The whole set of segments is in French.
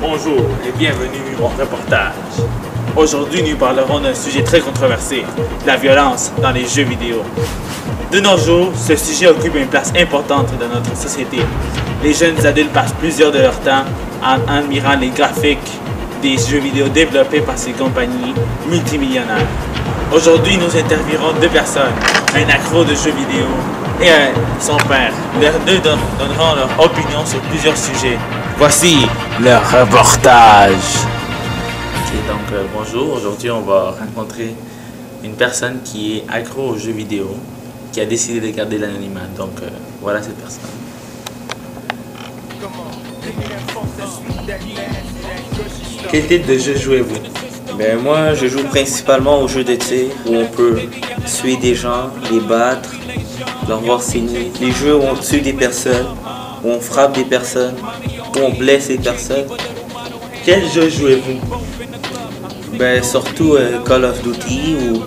Bonjour et bienvenue au reportage. Aujourd'hui, nous parlerons d'un sujet très controversé, la violence dans les jeux vidéo. De nos jours, ce sujet occupe une place importante dans notre société. Les jeunes adultes passent plusieurs de leur temps en admirant les graphiques des jeux vidéo développés par ces compagnies multimillionnaires. Aujourd'hui, nous interviewerons deux personnes, un accro de jeux vidéo et son père. Les deux donneront leur opinion sur plusieurs sujets. Voici le reportage. Ok, donc bonjour. Aujourd'hui, on va rencontrer une personne qui est accro aux jeux vidéo, qui a décidé de garder l'anonymat. Donc voilà cette personne. Quel type de jeu jouez-vous? Ben moi, je joue principalement aux jeux de tir où on peut tuer des gens, les battre, leur voir saigner. Les jeux où on tue des personnes, où on frappe des personnes, où on blesse des personnes. Quel jeu jouez-vous? Ben surtout Call of Duty où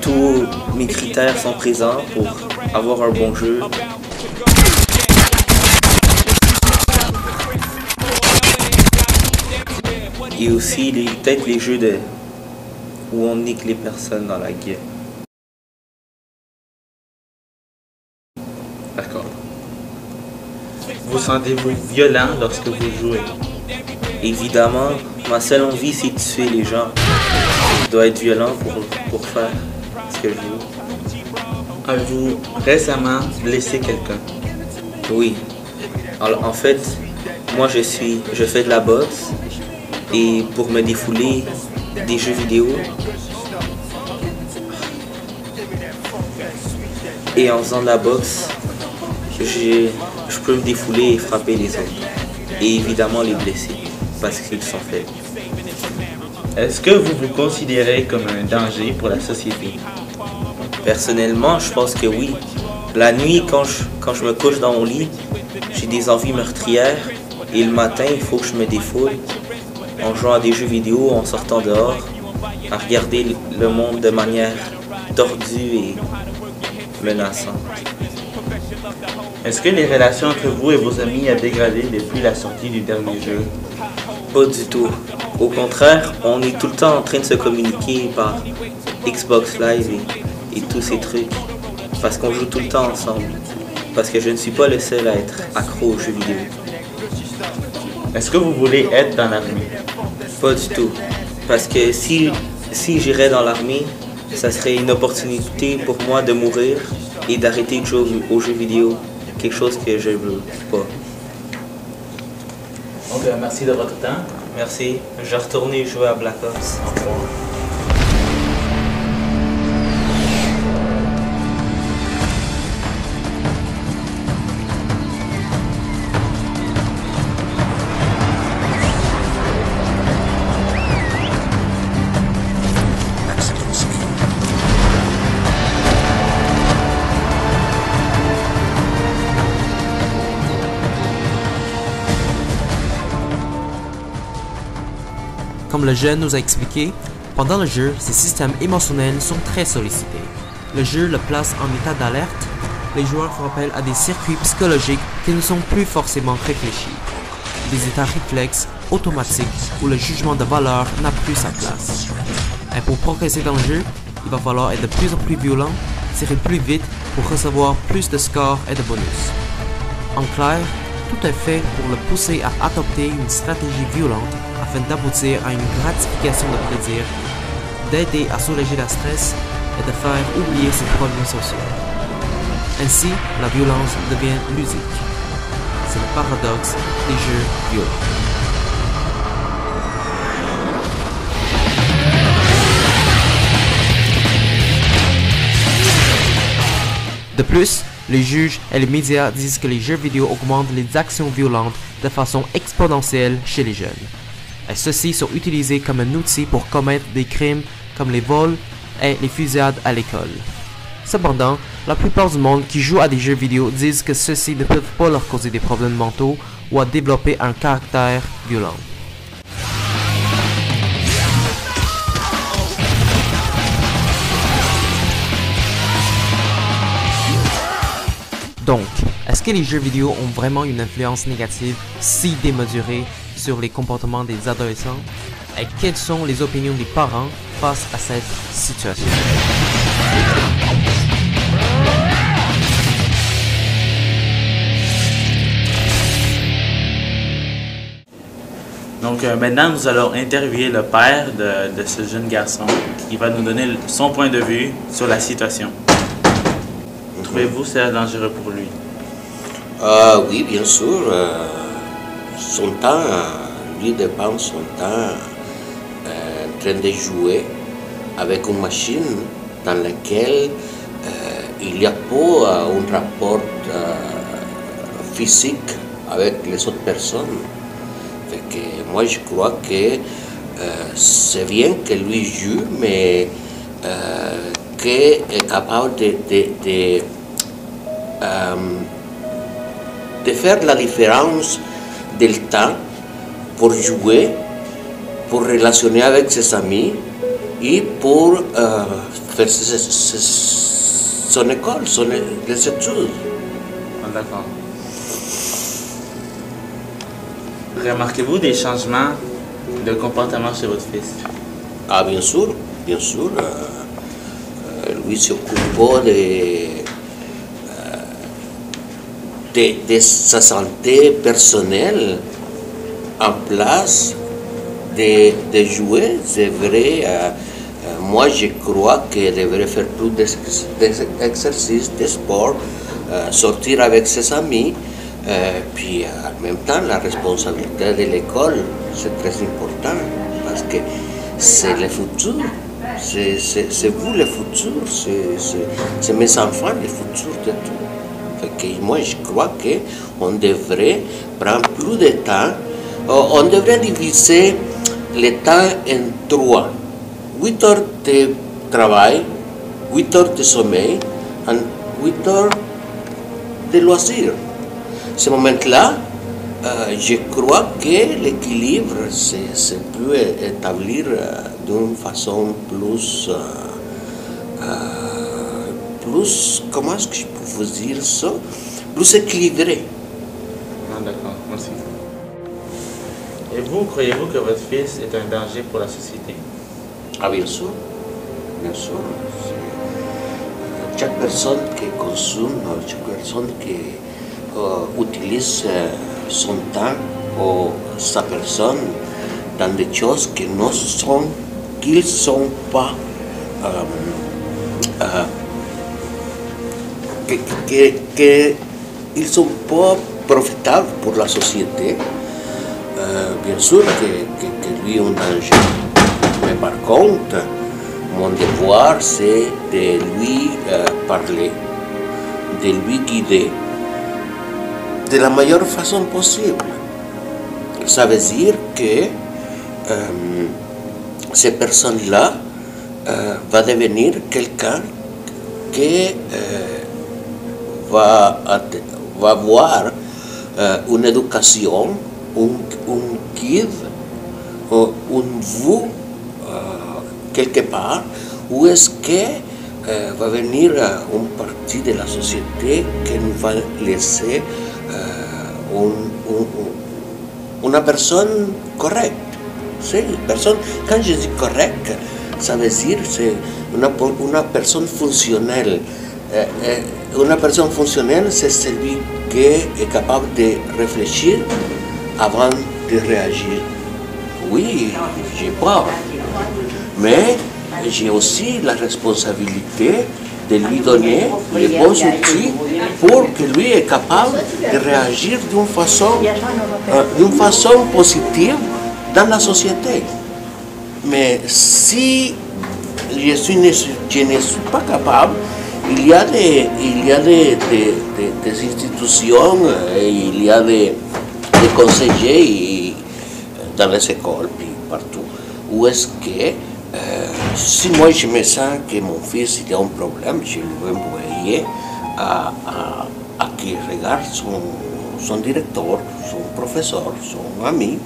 tous mes critères sont présents pour avoir un bon jeu. Et aussi peut-être les jeux où on nique les personnes dans la guerre. D'accord. Vous sentez-vous violent lorsque vous jouez? Évidemment, ma seule envie c'est de tuer les gens. Je dois être violent pour faire ce que je veux. Avez-vous récemment blessé quelqu'un? Oui. Alors, en fait, moi je fais de la boxe. Et pour me défouler des jeux vidéo, et en faisant de la boxe, je peux me défouler et frapper les autres. Et évidemment les blesser, parce qu'ils sont faibles. Est-ce que vous vous considérez comme un danger pour la société? Personnellement, je pense que oui. La nuit, quand je me couche dans mon lit, j'ai des envies meurtrières. Et le matin, il faut que je me défoule. En jouant à des jeux vidéo, en sortant dehors, à regarder le monde de manière tordue et menaçante. Est-ce que les relations entre vous et vos amis ont dégradé depuis la sortie du dernier jeu? Pas du tout. Au contraire, on est tout le temps en train de se communiquer par Xbox Live et tous ces trucs. Parce qu'on joue tout le temps ensemble. Parce que je ne suis pas le seul à être accro aux jeux vidéo. Est-ce que vous voulez être dans l'armée? Pas du tout. Parce que si j'irais dans l'armée, ça serait une opportunité pour moi de mourir et d'arrêter de jouer aux jeux vidéo. Quelque chose que je veux pas. Donc, merci de votre temps. Merci. Je vais retourner jouer à Black Ops. Au revoir. Comme le jeune nous a expliqué, pendant le jeu, ces systèmes émotionnels sont très sollicités. Le jeu le place en état d'alerte. Les joueurs font appel à des circuits psychologiques qui ne sont plus forcément réfléchis. Des états réflexes, automatiques, où le jugement de valeur n'a plus sa place. Et pour progresser dans le jeu, il va falloir être de plus en plus violent, tirer plus vite pour recevoir plus de scores et de bonus. En clair, tout est fait pour le pousser à adopter une stratégie violente afin d'aboutir à une gratification de plaisir, d'aider à soulager le stress et de faire oublier ses problèmes sociaux. Ainsi, la violence devient ludique. C'est le paradoxe des jeux violents. De plus, les juges et les médias disent que les jeux vidéo augmentent les actions violentes de façon exponentielle chez les jeunes. Et ceux-ci sont utilisés comme un outil pour commettre des crimes comme les vols et les fusillades à l'école. Cependant, la plupart du monde qui joue à des jeux vidéo disent que ceux-ci ne peuvent pas leur causer des problèmes mentaux ou à développer un caractère violent. Donc, est-ce que les jeux vidéo ont vraiment une influence négative si démesurée sur les comportements des adolescents et quelles sont les opinions des parents face à cette situation. Donc maintenant, nous allons interviewer le père de ce jeune garçon qui va nous donner son point de vue sur la situation. Trouvez-vous ça dangereux pour lui? Oui, bien sûr. Son temps, lui dépense son temps en train de jouer avec une machine dans laquelle il n'y a pas un rapport physique avec les autres personnes. Fait que moi, je crois que c'est bien que lui joue, mais qu'il est capable de faire la différence du temps pour jouer, pour relationner avec ses amis et pour faire son école, les études. D'accord. Remarquez-vous des changements de comportement chez votre fils? Ah, bien sûr, bien sûr. Lui s'occupe pas de sa santé personnelle en place de jouer. C'est vrai, moi je crois qu'il devrait faire plus d'exercices, de sport, sortir avec ses amis. Puis en même temps, la responsabilité de l'école, c'est très important parce que c'est le futur. C'est vous le futur, c'est mes enfants le futur de tout. Fait que moi, je crois qu'on devrait prendre plus de temps. On devrait diviser le temps en 3. 8 heures de travail, 8 heures de sommeil et 8 heures de loisirs. Ce moment-là, je crois que l'équilibre se peut établir d'une façon plus, comment est-ce que je peux vous dire ça, plus équilibrée. Ah, d'accord, merci. Et vous, croyez-vous que votre fils est un danger pour la société? Ah, bien sûr, bien sûr. Chaque personne qui consomme, chaque personne qui utilise son temps ou sa personne dans des choses qui ne sont pas qu'ils sont pas profitables pour la société. Bien sûr que lui est un danger, mais par contre, mon devoir c'est de lui parler, de lui guider de la meilleure façon possible. Ça veut dire que cette personne-là va devenir quelqu'un qui va avoir une éducation, un guide, une vue quelque part, où est-ce que va venir une partie de la société qui nous va laisser une personne correcte. C'est une personne, quand je dis correcte, ça veut dire c'est une personne fonctionnelle. Une personne fonctionnelle, c'est celui qui est capable de réfléchir avant de réagir. Oui, j'ai peur, mais j'ai aussi la responsabilité de lui donner les bons outils pour que lui est capable de réagir d'une façon positive dans la société. Mais si je ne suis pas capable, il y a des institutions, il y a des conseillers dans les écoles, puis partout, où est-ce que si moi je me sens que mon fils il a un problème, je vais envoyer à qui regarde son directeur, son professeur, son ami.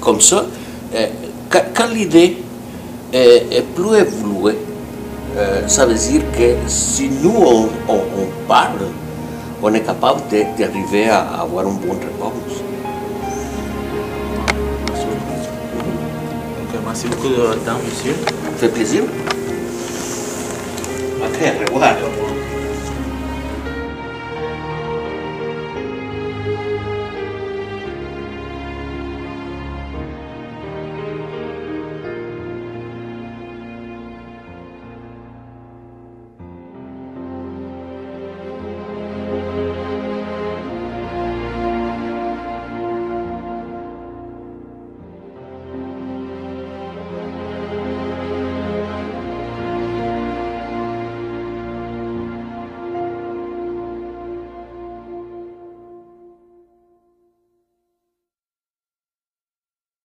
Comme ça, quand l'idée est plus évoluée, ça veut dire que si nous on parle, on est capable d'arriver à avoir une bonne réponse. Merci beaucoup de votre temps, monsieur. Ça fait plaisir. Ok, au revoir.